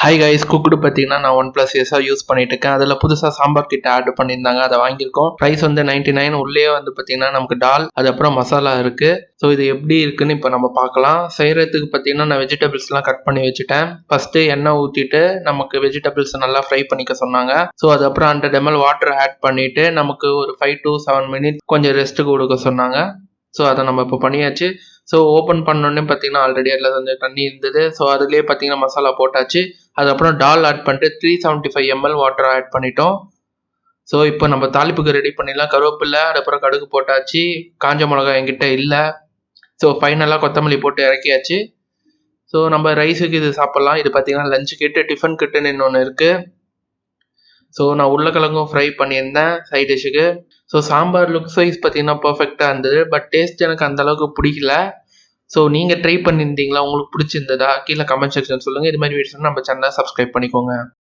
Hi guys, cooked பார்த்தீங்கன்னா நான் OnePlus use பண்ணிட்டு இருக்கேன். அதில் புதுசாக சாம்பார் கிட்ட ஆட் பண்ணியிருந்தாங்க, அதை வாங்கியிருக்கோம். ப்ரைஸ் வந்து 99. உள்ளே வந்து பார்த்தீங்கன்னா நமக்கு டால், அது அப்புறம் மசாலா இருக்குது. ஸோ இது எப்படி இருக்குன்னு இப்போ நம்ம பார்க்கலாம். செய்கிறதுக்கு பார்த்தீங்கன்னா நான் வெஜிடபிள்ஸ்லாம் கட் பண்ணி வச்சுட்டேன். ஃபஸ்ட்டு எண்ணெய் ஊற்றிட்டு நமக்கு வெஜிடபிள்ஸ் நல்லா ஃப்ரை பண்ணிக்க சொன்னாங்க. ஸோ அதுக்கப்புறம் 100 ml வாட்டர் ஆட் பண்ணிவிட்டு நமக்கு ஒரு 5 to 7 minutes கொஞ்சம் ரெஸ்ட்டு கொடுக்க சொன்னாங்க. ஸோ அதை நம்ம இப்போ பண்ணியாச்சு. ஸோ ஓப்பன் பண்ணோன்னே பார்த்தீங்கன்னா ஆல்ரெடி அதில் கொஞ்சம் தண்ணி இருந்தது. ஸோ அதுலேயே பார்த்தீங்கன்னா மசாலா போட்டாச்சு. அதுக்கப்புறம் டால் ஆட் பண்ணிட்டு 375 ml வாட்டர் ஆட் பண்ணிட்டோம். ஸோ இப்போ நம்ம தாளிப்புக்கு ரெடி பண்ணிடலாம். கருவேப்பிலை, அதுக்கப்புறம் கடுகு போட்டாச்சு. காஞ்ச மிளகா என்கிட்ட இல்லை. ஸோ ஃபைனலாக கொத்தமல்லி போட்டு இறக்கியாச்சு. ஸோ நம்ம ரைஸுக்கு இது சாப்பிட்லாம். இது பார்த்தீங்கன்னா லஞ்சு கிட்டு, டிஃபன் கிட்டுன்னு இன்னொன்று இருக்குது. ஸோ நான் உருளைக்கிழங்கும் ஃப்ரை பண்ணியிருந்தேன் சைட் டிஷ்ஷுக்கு. ஸோ சாம்பார் லுக் வைஸ் பார்த்தீங்கன்னா பர்ஃபெக்டாக இருந்தது. பட் டேஸ்ட் எனக்கு அந்தளவுக்கு பிடிக்கல. ஸோ நீங்கள் ட்ரை பண்ணியிருந்தீங்களா? உங்களுக்கு பிடிச்சிருந்ததா? கீழே கமெண்ட் செக்ஷன் சொல்லுங்கள். இது மாதிரி வீடியோஸ் நம்ம சேனலை சப்ஸ்கிரைப் பண்ணிக்கோங்க.